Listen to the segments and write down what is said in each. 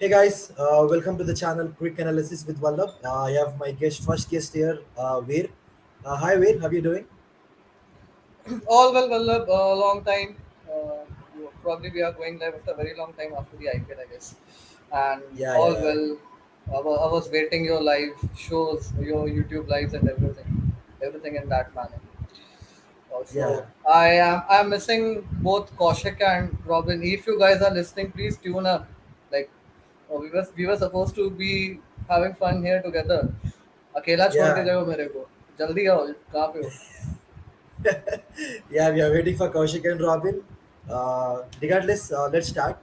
Hey guys, welcome to the channel Quick Analysis with Vallabh. I have my first guest here, Veer. Hi Veer, how are you doing? All well, Vallabh, long time. Probably we are going live after a very long time after the IPL, I guess. And Yeah, all yeah, well. I was waiting your live shows, your YouTube lives, and everything in that manner. yeah, Also, I'm missing both Kaushik and Robin. If you guys are listening, please tune up. Like we were supposed to be having fun here together. अकेला छोड़ के yeah, जाओ मेरे को जल्दी आओ कहाँ पे हो yeah. We are waiting for Kaushik and Robin. Regardless, let's start.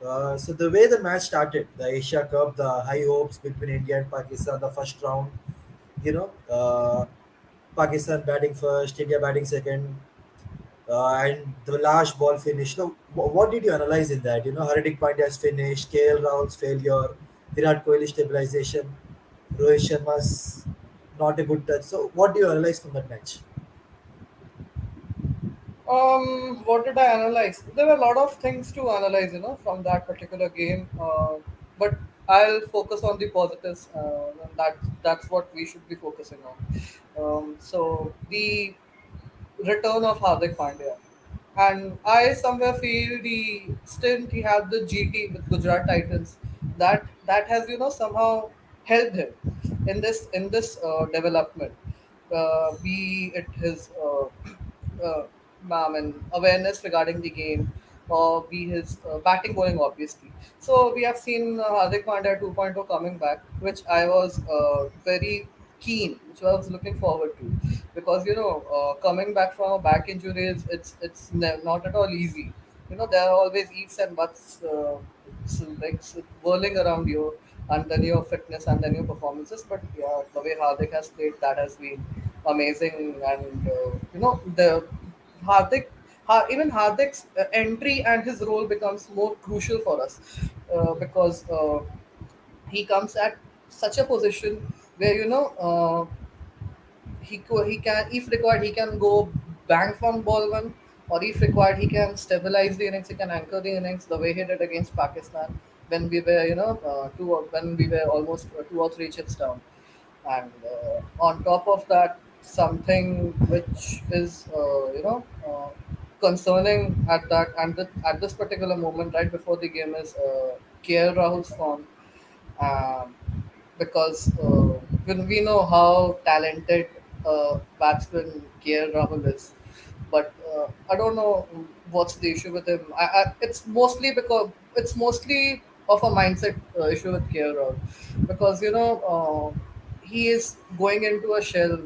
So the way the match started, the Asia Cup, the high hopes between India and Pakistan, the first round, Pakistan batting first, India batting second, and the last ball finish. Now, what did you analyze in that? Hardik Pandya's finish, KL Rahul's failure, Virat Kohli's stabilization, Rohit Sharma's not a good touch. So, what do you analyze from that match? What did I analyze? There were a lot of things to analyze, from that particular game. But I'll focus on the positives. That's what we should be focusing on. So the return of Hardik Pandya, and I somewhere feel the stint he had the GT with Gujarat Titans that has somehow helped him in this development. Be it his uh, awareness regarding the game, or be his batting bowling, obviously. So we have seen Hardik Pandya 2.0 coming back, which I was very keen, which I was looking forward to, because coming back from a back injury is not at all easy. There are always ifs and buts, whirling around you, and then your fitness and then your performances. But yeah, the way Hardik has played, that has been amazing, and the Hardik, even Hardik's entry and his role becomes more crucial for us, because he comes at such a position where he can, if required, he can go bang from ball one, or if required, he can stabilize the innings, he can anchor the innings the way he did against Pakistan when we were when we were almost two or three chips down. And on top of that, something which is concerning at this particular moment right before the game is KL Rahul's form, um, because when we know how talented batsman KL Rahul is, but I don't know what's the issue with him. It's mostly of a mindset issue with KL Rahul, because he is going into a shell,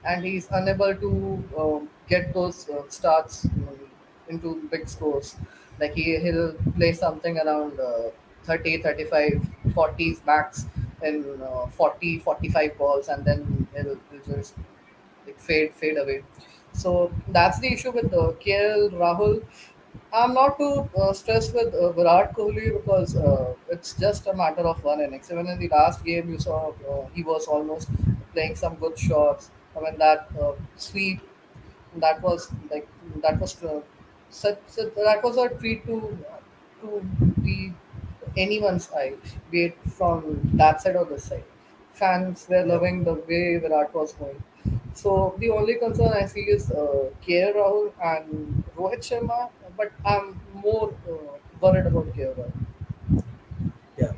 and he's unable to get those starts into big scores. Like he'll play something around 30, 35, 40s max in 40, 45 balls, and then he'll just like fade away. So that's the issue with KL Rahul. I'm not too stressed with Virat Kohli, because it's just a matter of one innings. Even in the last game, you saw he was almost playing some good shots. I mean that sweep, that was like that was that was a treat to be anyone's eye, be it from that side or this side. Fans were Yeah, loving the way Virat was going. So the only concern I see is KL Rahul and Rohit Sharma, but I'm more worried about KL Rahul. yeah.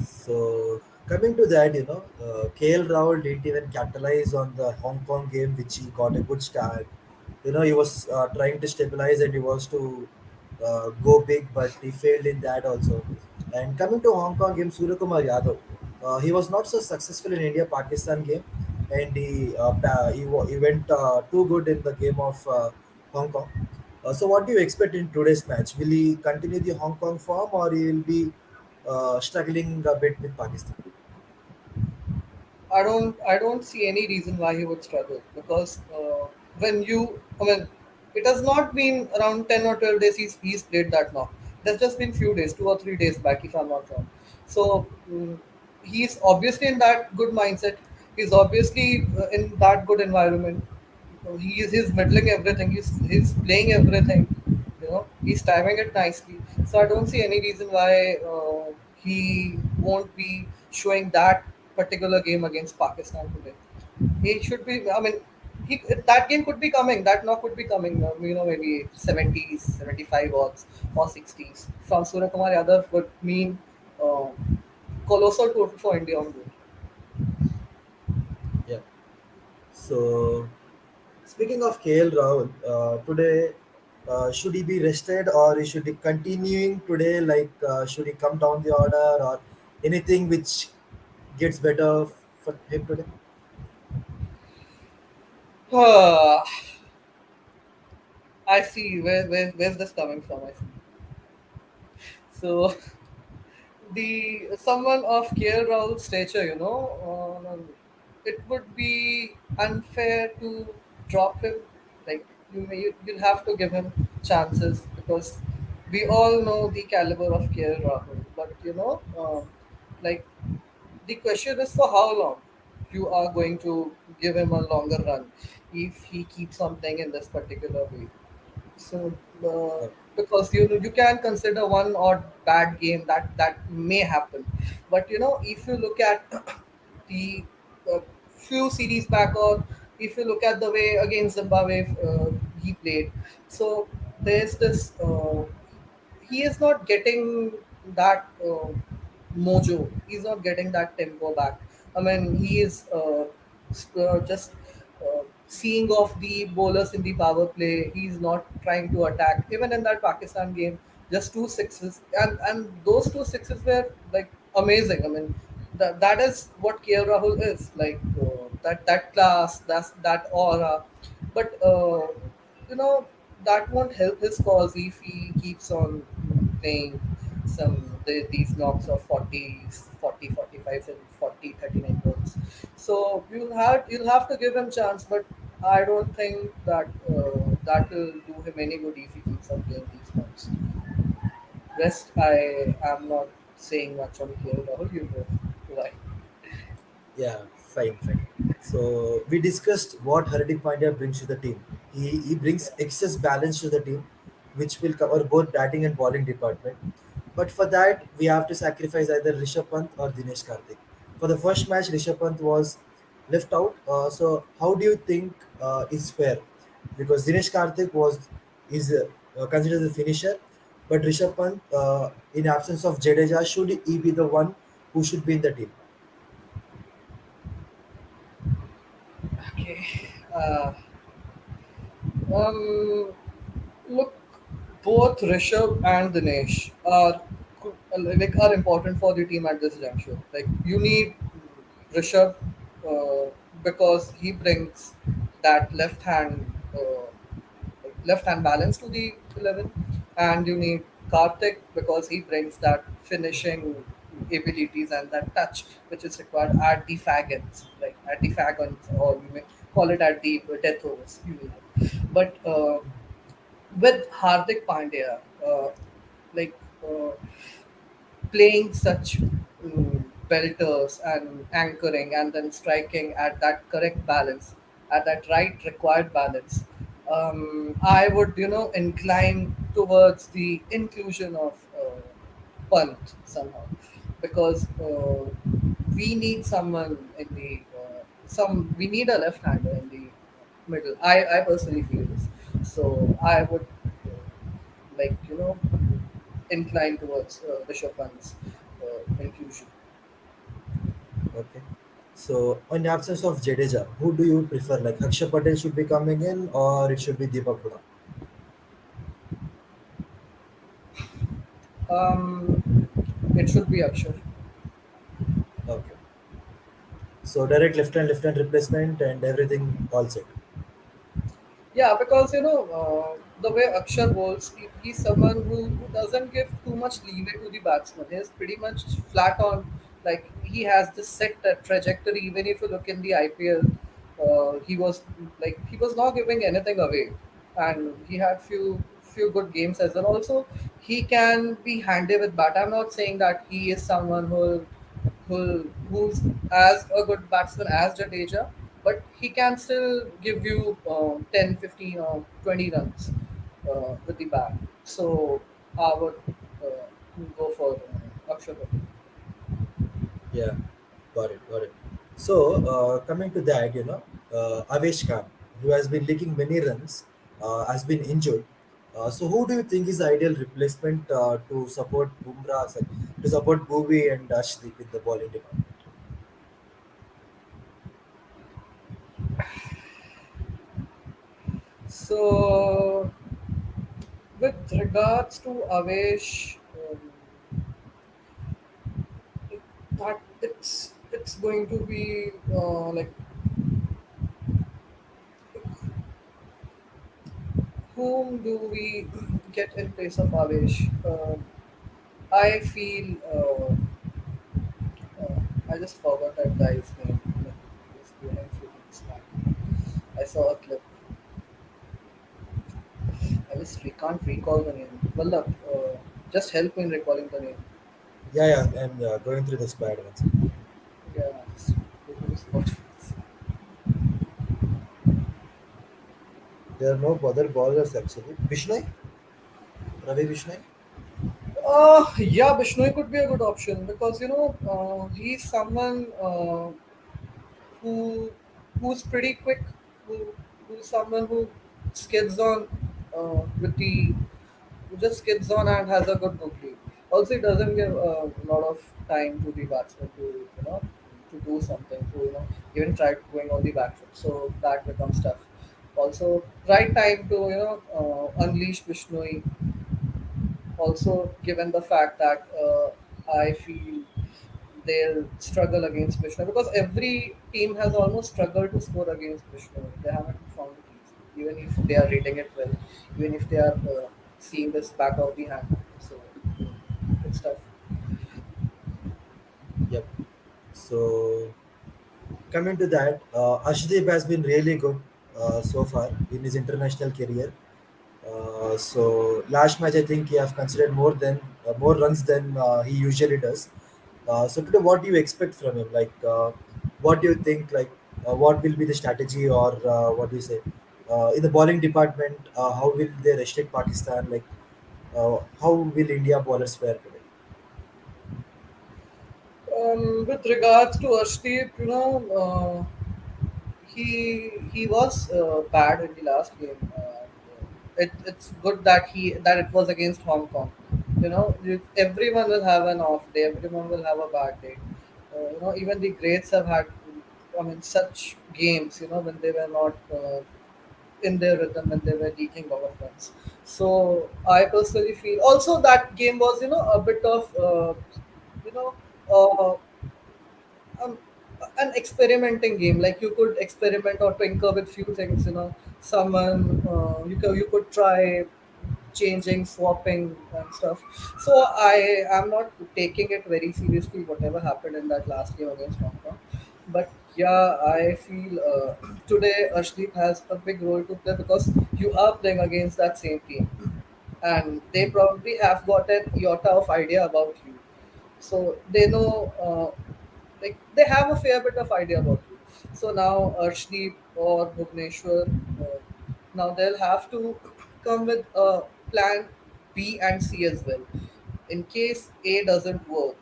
So coming to that, KL Rahul didn't even capitalize on the Hong Kong game, which he got a good start. He was trying to stabilize and he was to go big, but he failed in that also. And coming to Hong Kong game, Surya Kumar Yadav, he was not so successful in India Pakistan game, and he went too good in the game of Hong Kong. So what do you expect in today's match? Will he continue the Hong Kong form, or he will be struggling a bit with Pakistan? I don't see any reason why he would struggle, because when you I mean it has not been around 10 or 12 days he's played that long. There's just been few days, 2 or 3 days back, if I'm not wrong. So he's obviously in that good mindset. He's obviously in that good environment. He's middling everything. He's playing everything. He's timing it nicely. So I don't see any reason why he won't be showing that particular game against Pakistan today. He should be. I mean, that game could be coming. That knock could be coming. Maybe 70s, 75 odds or 60s. From Surya Kumar Yadav would mean uh, colossal total for India on goal. Yeah. So speaking of KL Rahul, today should he be rested or he should he continuing today? Like should he come down the order or anything which gets better for him today? I see where's this coming from. I see. So the someone of KL Rahul's stature, it would be unfair to drop him. Like you'll have to give him chances because we all know the caliber of KL Rahul. But like the question is for how long you are going to give him a longer run if he keeps on playing in this particular way. So, Okay. because you can consider one odd bad game that may happen, but if you look at the few series back, or if you look at the way against Zimbabwe he played, so there's this. He is not getting that mojo. He's not getting that tempo back. I mean, he is just seeing off the bowlers in the power play. He's not trying to attack. Even in that Pakistan game, just two sixes, and those two sixes were like amazing. I mean, that is what KL Rahul is like. That class, that aura, but you know that won't help his cause if he keeps on playing these knocks of 40s, 40, 45s and 40, 39 balls. So you'll have to give him chance, but I don't think that will do him any good if he keeps on playing these knocks. Rest, I am not saying much on here. Rahul, you go. Why? Yeah, fine, fine. So we discussed what Hardik Pandya brings to the team. He brings Yeah. excess balance to the team, which will cover both batting and bowling department. But for that, we have to sacrifice either Rishabh Pant or Dinesh Karthik. For the first match, Rishabh Pant was left out. So how do you think is fair? Because Dinesh Karthik is considered the finisher, but Rishabh Pant, in absence of Jadeja, should he be the one who should be in the team? Okay. Uh, um, Look, both Rishabh and Dinesh are important for the team at this juncture. Like you need Rishabh because he brings that left hand balance to the 11, and you need Karthik because he brings that finishing abilities and that touch which is required at the fag ends, like at the fag ends, or you may call it at the death overs. You need it. But with Hardik Pandya, like uh, playing such belters and anchoring and then striking at that correct balance, at that right required balance, I would incline towards the inclusion of Pant somehow, because we need someone in the some we need a left hander in the middle. I personally feel this, so I would like incline towards Bishop Pant's inclusion. Okay. So, in the absence of Jadeja, who do you prefer? Like Akshay Patel should be coming in, or it should be Deepak Hooda? It should be Akshar. Okay. So direct left hand replacement, and everything all set. Yeah, because the way Akshar bowls, he's someone who doesn't give too much leeway to the batsman. He's pretty much flat on, like he has this set trajectory. Even if you look in the IPL, he was not giving anything away, and he had few good games as well. Also, he can be handy with bat. I'm not saying that he is someone who's as a good batsman as Jadeja, but he can still give you 10, 15, or 20 runs with the bat. So I would go for Akshar Patel. Yeah, got it, got it. So, coming to that, Avesh Khan, who has been leaking many runs, has been injured. So, who do you think is the ideal replacement to support Bumrah, sorry, to support Bhuvi and Ashdeep in the bowling department? So, with regards to Avesh, that it's going to be like whom do we get in place of Avesh? I feel I just forgot that guy's name. Like, just give me a few minutes back. I saw a clip. I just can't recall the name. Vallabh, just help me in recalling the name. Yeah, yeah, I'm going through the squad once again. Yeah, just give me a spot. There are no other bowlers actually. Bishnoi, Ravi Bishnoi. Yeah, Bishnoi could be a good option because he's someone who who's pretty quick, who's someone who skids on with the who just skids on and has a good book lead. Also, it doesn't give a lot of time to the batsman to to do something to even try going on the back foot. So that becomes tough. Also, right time to unleash Bishnoi. Also, given the fact that I feel they'll struggle against Vishnu because every team has almost struggled to score against Vishnu. They haven't found it easy, even if they are reading it well, even if they are seeing this back of the hand. So it's tough. Yep. So, coming to that, Ashdeep has been really good so far in his international career. So last match, I think he have considered more runs than he usually does. So today, what do you expect from him? Like, what do you think? Like, what will be the strategy, or what do you say? In the bowling department, how will they restrict Pakistan? Like, how will India bowlers fare today? With regards to Arshdeep, he was bad in the last game. It's good that it was against Hong Kong. Everyone will have an off day. Everyone will have a bad day. Even the greats have had. I mean, such games. When they were not in their rhythm, when they were leaking a lot of runs. So I personally feel also that game was a bit of you know. Uh, um, an experimenting game. Like you could experiment or tinker with few things. Someone you could try changing, swapping, and stuff. So I am not taking it very seriously. Whatever happened in that last game against Hong Kong, but yeah, I feel today Ashdeep has a big role to play because you are playing against that same team, and they Hmm. probably have got an iota of idea about you, so they know like they have a fair bit of idea about you. So now Arshdeep or Bhubaneswar, now they'll have to come with a plan B and C as well. In case A doesn't work,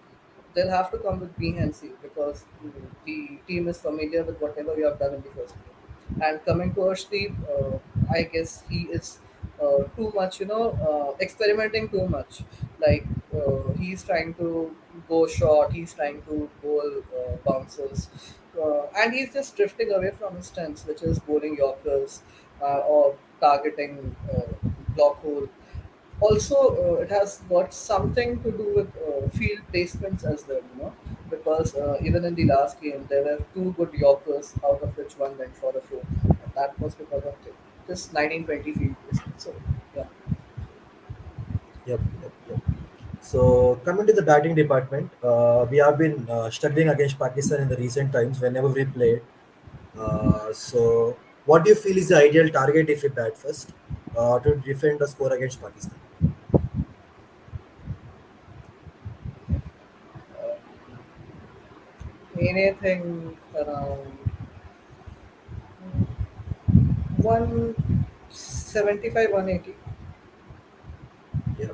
they'll have to come with B and C because the team is familiar with whatever you have done in the first game. And coming to Arshdeep, I guess he is too much, experimenting too much. Like he's trying to go short, he's trying to bowl bouncers, and he's just drifting away from his strengths, which is bowling Yorkers or targeting block hole. Also, it has got something to do with field placements as well, because even in the last game, there were two good Yorkers, out of which one went for a four. And that was because of this 1920 field placement. So, yeah. Yep, yep, yep. So coming to the batting department, we have been struggling against Pakistan in the recent times whenever we played. So what do you feel is the ideal target if we bat first to defend the score against Pakistan? Uh, Anything around 175, 180. Yeah,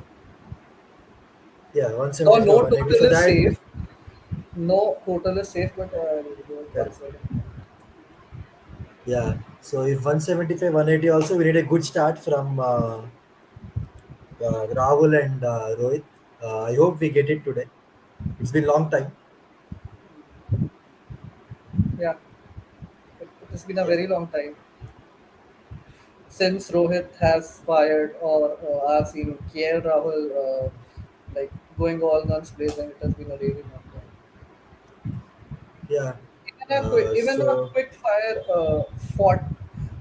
yeah, Though 175, no 180. For total is that, safe. No total is safe, but we'll go with Correct. 170. Yeah. So if 175, 180 also, we need a good start from Rahul and Rohit. I hope we get it today. It's been long time. Yeah, it has been a Yeah. very long time since Rohit has fired, or I've seen KL Rahul like going all guns blazing. It has been a really long time. Yeah. Even a So. quick fire fought.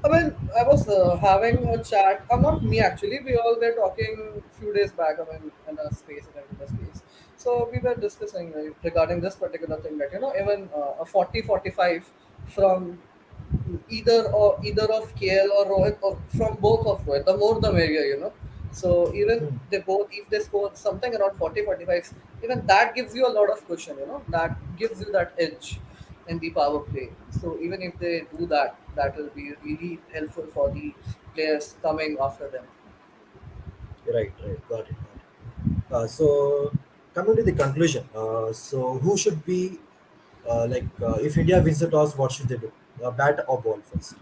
I mean, I was having a chat. Not me actually. We all were talking few days back. I mean, in a space, in a space. So we were discussing regarding this particular thing that even a 40-45 from either of KL or Rohit, or from both of Rohit. The more the merrier. So even Hmm. they both, if they score something around 40-45, even that gives you a lot of cushion. That gives you that edge in the power play. So even if they do that, that will be really helpful for the players coming after them. Right. Right. Got it. Got it. So coming to the conclusion. So who should be if India wins the toss, what should they do? Bat or ball first?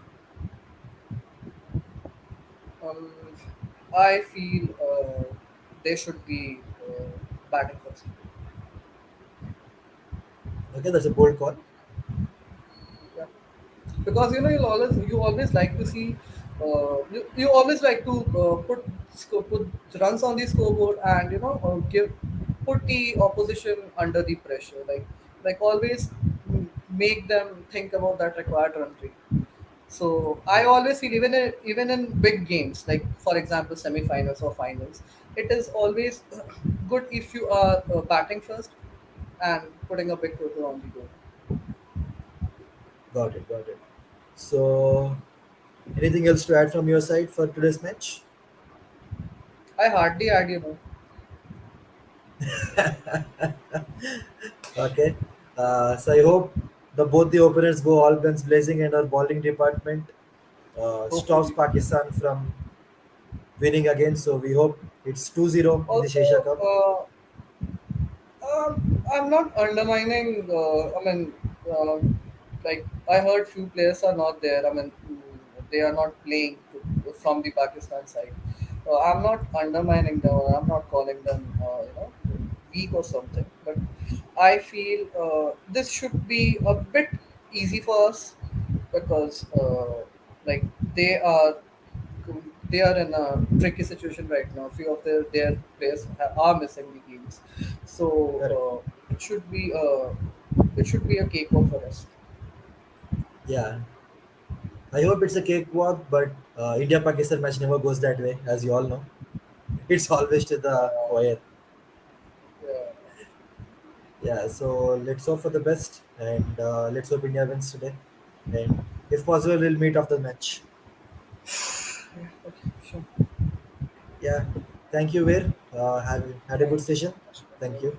Um, I feel they should be batting first. Okay, that's a bold call. Yeah. Because you always like to see you always like to put runs on the scoreboard, and give put the opposition under the pressure, like always make them think about that required run rate. So I Right. always feel, even in big games, like for example semi-finals or finals, it is always good if you are batting first and putting a big total on the board. Got it. Got it. So anything else to add from your side for today's match? I hardly add. Okay. So I hope both the opponents go all guns blazing and our bowling department stops Hopefully. Pakistan from winning again. So we hope it's 2-0 in this Also, Asia Cup. I'm not undermining. I mean, uh, like I heard few players are not there. I mean, they are not playing from the Pakistan side. I'm not undermining them. Or I'm not calling them, weak or something. But I feel this should be a bit easy for us, because like they are they are in a tricky situation right now. Few of their players are missing the games, so Correct. it should be a cakewalk for us. Yeah. I hope it's a cakewalk, but India Pakistan match never goes that way, as you all know. It's always to the Uh, wire. yeah. Yeah, so let's hope for the best and let's hope India wins today. And if possible, we'll meet after the match. Yeah, okay, sure. Yeah, thank you, Veer. Have had a Thank good you so session. much. Thank you.